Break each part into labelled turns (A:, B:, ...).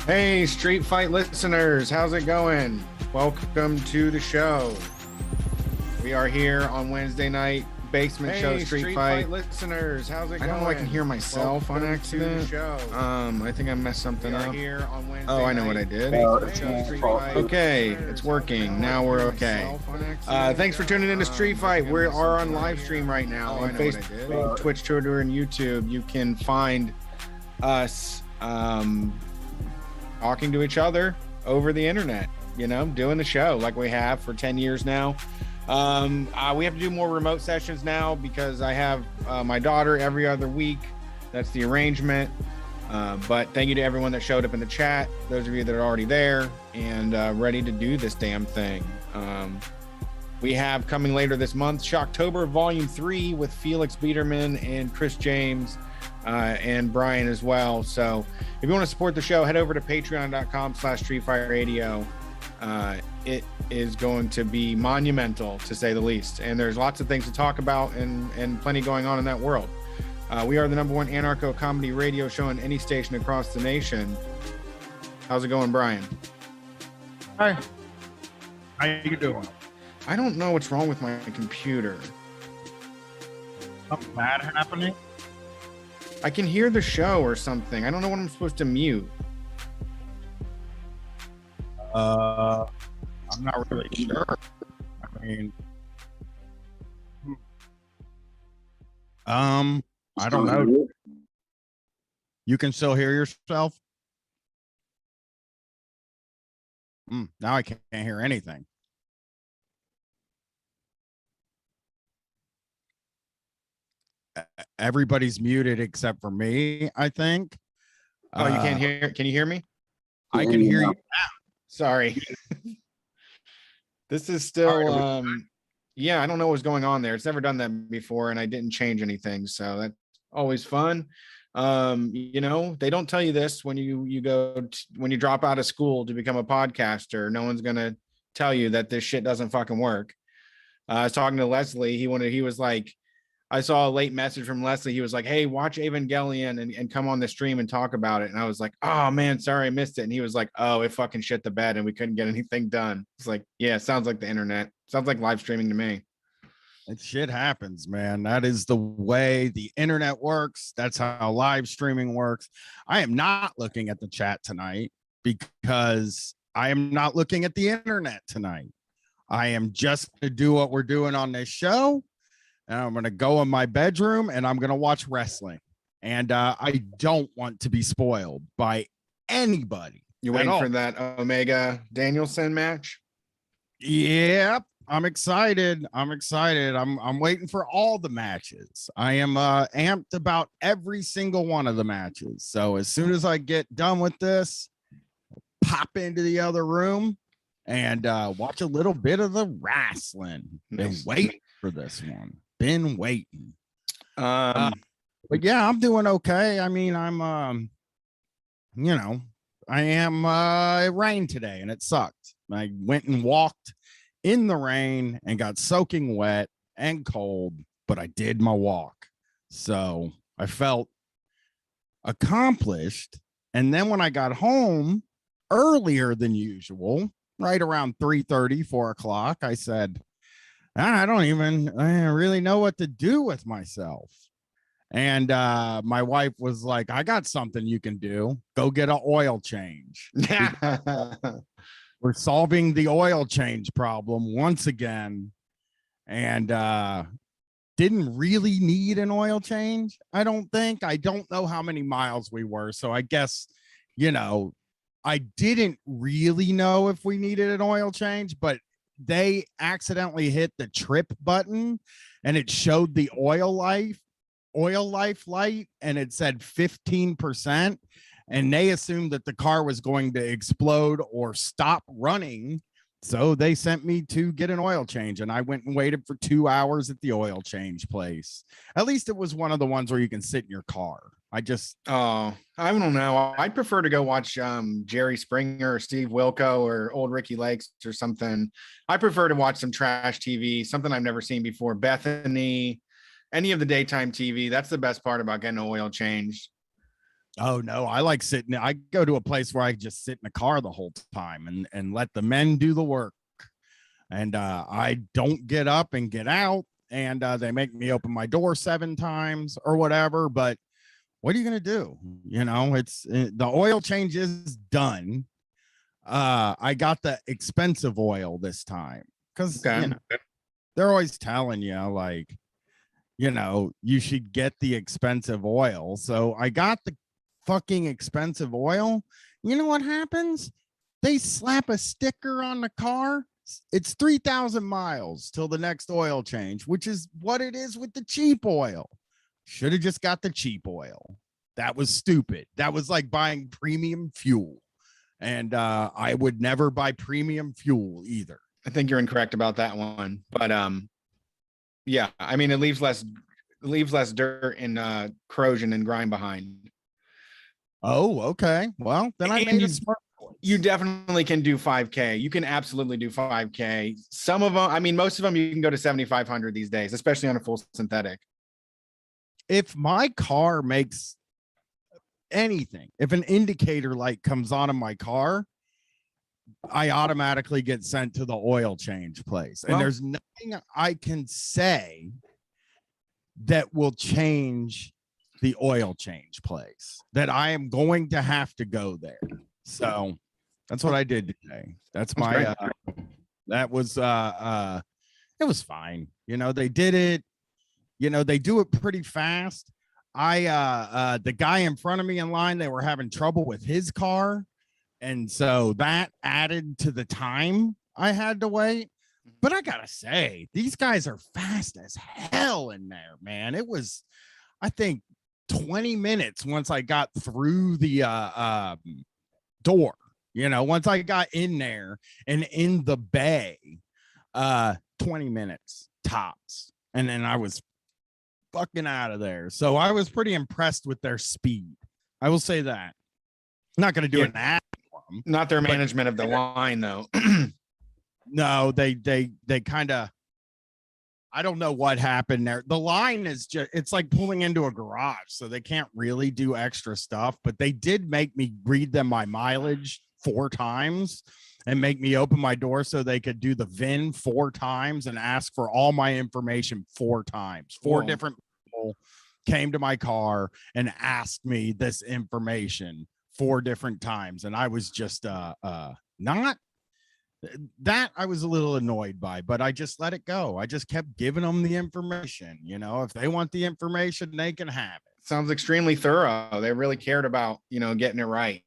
A: Hey, Street Fight listeners, how's it going? Welcome to the show. We are here on Wednesday night, basement show Street Fight listeners, how's it going? I don't know, I can hear myself on accident. I think I messed something up. Here on Wednesday I know what I did. Okay, it's working. Now we're okay. Thanks for tuning in to Street Fight. We are on live stream right now on Facebook, Twitch, Twitter, and YouTube. You can find us talking to each other over the internet, doing the show like we have for 10 years now. We have to do more remote sessions now because I have my daughter every other week. That's the arrangement. But thank you to everyone that showed up in the chat, those of you that are already there and ready to do this damn thing. We have coming later this month, Shocktober Volume 3 with Felix Biederman and Chris James and Brian as well. So if you want to support the show, head over to patreon.com/streetfightradio. It is going to be monumental, to say the least. And there's lots of things to talk about and plenty going on in that world. We are the #1 anarcho-comedy radio show on any station across the nation. How's it going, Brian?
B: Hi. How you doing?
A: I don't know what's wrong with my computer.
B: Something bad happening?
A: I can hear the show or something. I don't know what I'm supposed to mute.
B: I'm not really sure. I don't know. You can still hear yourself? Now I can't hear anything. Everybody's muted except for me, I think.
A: Oh, you can't hear? Can you hear me?
B: I can hear you now.
A: Sorry. This is still, yeah, I don't know what's going on there. It's never done that before, and I didn't change anything, so that's always fun. They don't tell you this when you drop out of school to become a podcaster. No one's gonna tell you that this shit doesn't fucking work. I was talking to Leslie. He was like, I saw a late message from Leslie. He was like, hey, watch Evangelion and come on the stream and talk about it. And I was like, oh man, sorry, I missed it. And he was like, oh, it fucking shit the bed and we couldn't get anything done. It's like, yeah, sounds like the internet. Sounds like live streaming to me.
B: That shit happens, man. That is the way the internet works. That's how live streaming works. I am not looking at the chat tonight because I am not looking at the internet tonight. I am just to do what we're doing on this show. And I'm going to go in my bedroom and I'm going to watch wrestling. And I don't want to be spoiled by anybody.
A: You waiting for that Omega Danielson match?
B: Yep. I'm excited. I'm waiting for all the matches. I am amped about every single one of the matches. So as soon as I get done with this, pop into the other room and watch a little bit of the wrestling. Been waiting for this one. Been waiting. But yeah, I'm doing okay. I mean, I'm I am it rained today and it sucked. I went and walked in the rain and got soaking wet and cold, but I did my walk. So I felt accomplished. And then when I got home earlier than usual, right around 3:30, 4 o'clock, I said, I don't even really know what to do with myself. And my wife was like, I got something you can do. Go get an oil change. We're solving the oil change problem once again. And didn't really need an oil change. I don't think. I don't know how many miles we were. So I guess, I didn't really know if we needed an oil change, but they accidentally hit the trip button and it showed the oil life light and it said 15%, and they assumed that the car was going to explode or stop running. So they sent me to get an oil change, and I went and waited for 2 hours at the oil change place. At least it was one of the ones where you can sit in your car. I don't know. I'd prefer to go watch Jerry Springer or Steve Wilco or old Ricky Lakes or something. I prefer to watch some trash TV, something I've never seen before. Bethany, any of the daytime TV. That's the best part about getting an oil changed. Oh no, I like sitting. I go to a place where I just sit in the car the whole time and let the men do the work. And I don't get up and get out. And they make me open my door 7 times or whatever. But what are you gonna do? You know, the oil change is done. I got the expensive oil this time because
A: Okay.
B: you know they're always telling you like you should get the expensive oil. So I got the fucking expensive oil. You know what happens? They slap a sticker on the car. It's 3,000 miles till the next oil change, which is what it is with the cheap oil. Should have just got the cheap oil. That was stupid. That was like buying premium fuel. And I would never buy premium fuel either.
A: I think you're incorrect about that one, but yeah, I mean, it leaves less dirt and corrosion and grime behind.
B: Oh, okay. Well, then I made a smart choice.
A: You definitely can do 5K. You can absolutely do 5K. Some of them, I mean, most of them you can go to 7,500 these days, especially on a full synthetic.
B: If my car makes anything, if an indicator light comes on in my car, I automatically get sent to the oil change place. And there's nothing I can say that will change the oil change place, that I am going to have to go there. So that's what I did today. That's my that was it was fine. You know, they did it. You know, they do it pretty fast. The guy in front of me in line, they were having trouble with his car. And so that added to the time I had to wait. But I gotta say, these guys are fast as hell in there, man. It was, I think, 20 minutes once I got through the door. You know, once I got in there and in the bay, 20 minutes tops. And then I was fucking out of there. So I was pretty impressed with their speed. I will say that. I'm not going to do an ad for them.
A: Not their management of the line, though.
B: No, they kind of, I don't know what happened there. The line is just, it's like pulling into a garage. So they can't really do extra stuff, but they did make me read them my mileage 4 times and make me open my door so they could do the VIN 4 times and ask for all my information 4 times. 4 different people came to my car and asked me this information 4 different times. And I was just not that I was a little annoyed by, but I just let it go. I just kept giving them the information. You know, if they want the information, they can have it.
A: Sounds extremely thorough. They really cared about, getting it right,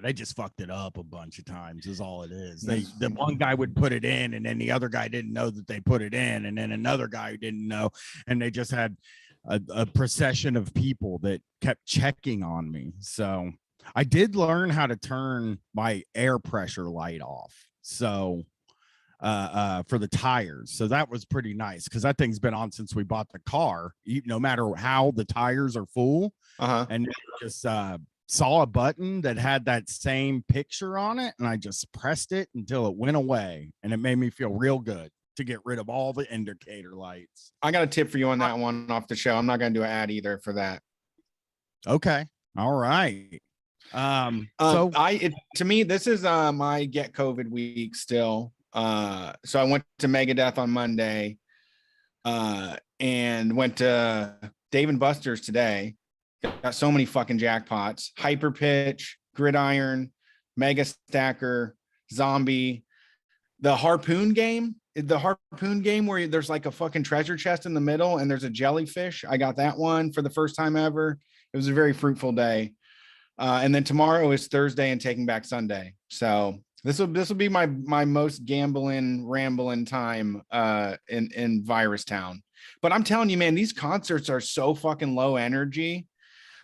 B: They just fucked it up a bunch of times is all it is. The one guy would put it in and then the other guy didn't know that they put it in, and then another guy didn't know, and they just had a procession of people that kept checking on me. So I did learn how to turn my air pressure light off. So for the tires. So that was pretty nice because that thing's been on since we bought the car, no matter how the tires are full. And just saw a button that had that same picture on it, and I just pressed it until it went away, and it made me feel real good to get rid of all the indicator lights.
A: I got a tip for you on that one off the show. I'm not going to do an ad either for that.
B: Okay. All right.
A: To me, this is my get COVID week still. So I went to Megadeth on Monday and went to Dave & Buster's today. Got so many fucking jackpots: Hyper Pitch, Gridiron, Mega Stacker, Zombie, the harpoon game where there's like a fucking treasure chest in the middle and there's a jellyfish. I got that one for the first time ever. It was a very fruitful day. And then tomorrow is Thursday and Taking Back Sunday. So this will be my most rambling time in Virus Town. But I'm telling you, man, these concerts are so fucking low energy.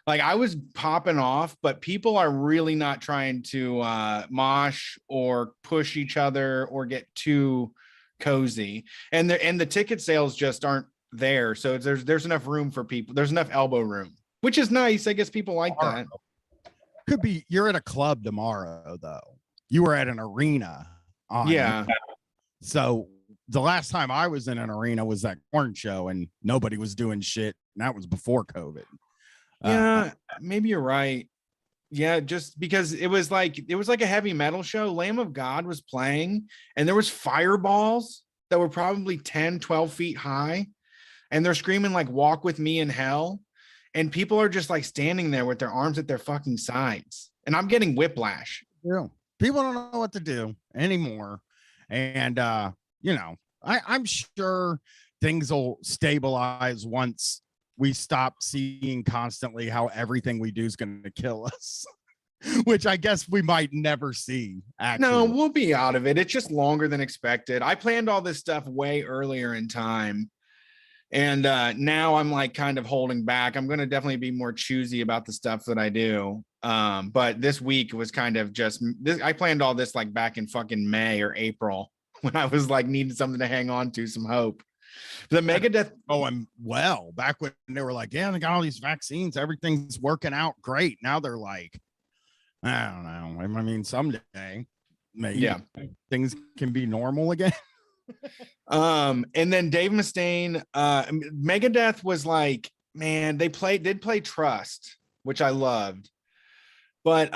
A: Like, I was popping off, but people are really not trying to mosh or push each other or get too cozy. And the ticket sales just aren't there. So there's enough room for people. There's enough elbow room, which is nice. I guess people like that.
B: Could be you're at a club tomorrow, though. You were at an arena.
A: Yeah.
B: So the last time I was in an arena was that Corn show, and nobody was doing shit. And that was before COVID. Uh,
A: Yeah, maybe you're right. Yeah, just because it was like a heavy metal show. Lamb of God was playing, and there was fireballs that were probably 10, 12 feet high, and they're screaming like "Walk with me in hell," and people are just like standing there with their arms at their fucking sides, and I'm getting whiplash.
B: yeah. People don't know what to do anymore. And I'm sure things will stabilize once we stop seeing constantly how everything we do is going to kill us, which I guess we might never see
A: No,
B: actually.
A: we'll be out of it. It's just longer than expected. I planned all this stuff way earlier in time. And now I'm like kind of holding back. I'm going to definitely be more choosy about the stuff that I do. But this week was kind of just this. I planned all this like back in fucking May or April when I was like needing something to hang on to, some hope. The Megadeth.
B: Going well back when they were like, yeah, they got all these vaccines, everything's working out great. Now they're like, I don't know. I mean, someday maybe
A: Yeah.
B: things can be normal again.
A: And then Dave Mustaine, Megadeth was like, man, did play Trust, which I loved. But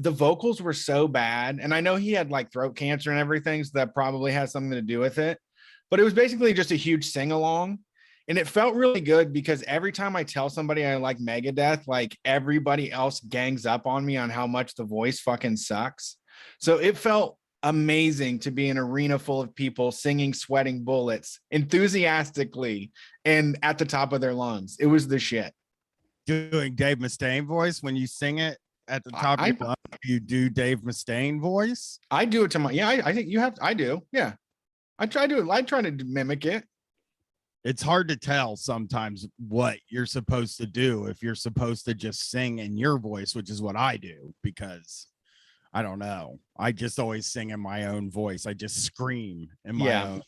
A: the vocals were so bad. And I know he had like throat cancer and everything, so that probably has something to do with it. But it was basically just a huge sing-along. And it felt really good because every time I tell somebody I like Megadeth, like everybody else gangs up on me on how much the voice fucking sucks. So it felt amazing to be an arena full of people singing Sweating Bullets enthusiastically and at the top of their lungs. It was the shit.
B: Doing Dave Mustaine voice when you sing it at the top of your lungs, you do Dave Mustaine voice.
A: I do it to my, yeah, I think you have, I do. Yeah. I try to mimic it.
B: It's hard to tell sometimes what you're supposed to do if you're supposed to just sing in your voice, which is what I do, because I don't know. I just always sing in my own voice. I just scream in my own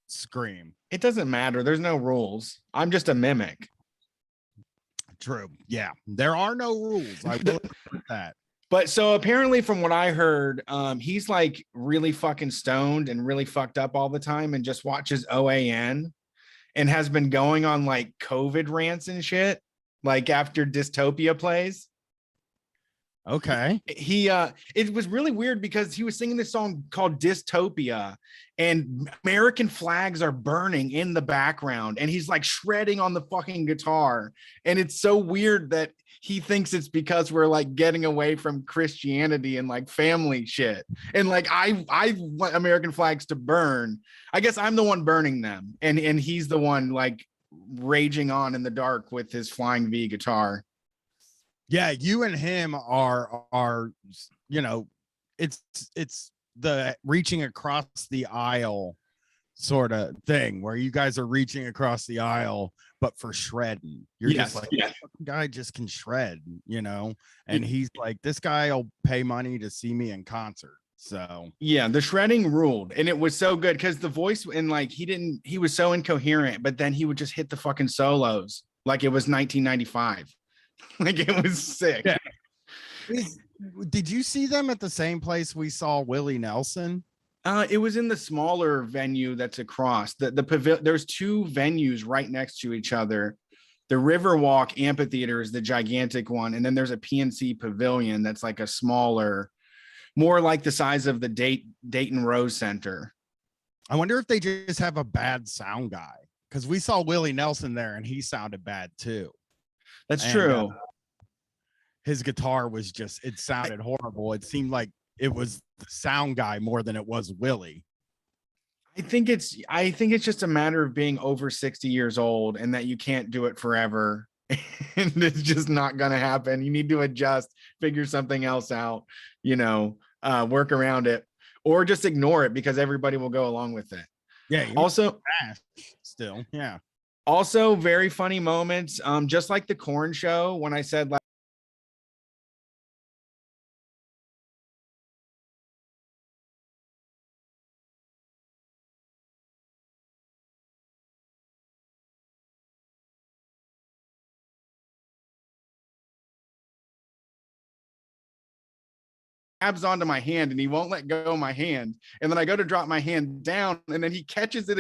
B: scream.
A: It doesn't matter. There's no rules. I'm just a mimic.
B: True. Yeah. There are no rules. I will admit that.
A: But so apparently from what I heard, he's like really fucking stoned and really fucked up all the time and just watches OAN and has been going on like COVID rants and shit, like after Dystopia plays.
B: Okay.
A: It was really weird because he was singing this song called Dystopia and American flags are burning in the background and he's like shredding on the fucking guitar. And it's so weird that he thinks it's because we're like getting away from Christianity and like family shit. And like I want American flags to burn. I guess I'm the one burning them. And he's the one like raging on in the dark with his flying V guitar.
B: Yeah, you and him are it's the reaching across the aisle sort of thing where you guys are reaching across the aisle, but for shredding. You're just like, guy just can shred, and he's like, this guy will pay money to see me in concert. So
A: yeah, the shredding ruled, and it was so good because the voice and like he was so incoherent, but then he would just hit the fucking solos like it was 1995. Like it was sick.
B: Yeah. Did you see them at the same place we saw Willie Nelson?
A: It was in the smaller venue that's across the pavilion. There's two venues right next to each other. The Riverwalk Amphitheater is the gigantic one, and then there's a PNC Pavilion that's like a smaller, more like the size of the Dayton Rose Center.
B: I wonder if they just have a bad sound guy because we saw Willie Nelson there and he sounded bad too.
A: That's true.
B: His guitar was it sounded horrible. It seemed like it was the sound guy more than it was Willie.
A: I think it's just a matter of being over 60 years old and that you can't do it forever. And it's just not going to happen. You need to adjust, figure something else out, work around it, or just ignore it because everybody will go along with it.
B: Yeah.
A: Also,
B: still, yeah.
A: Also, very funny moments. Just like the Corn show, when I said like grabs onto my hand and he won't let go of my hand. And then I go to drop my hand down and then he catches it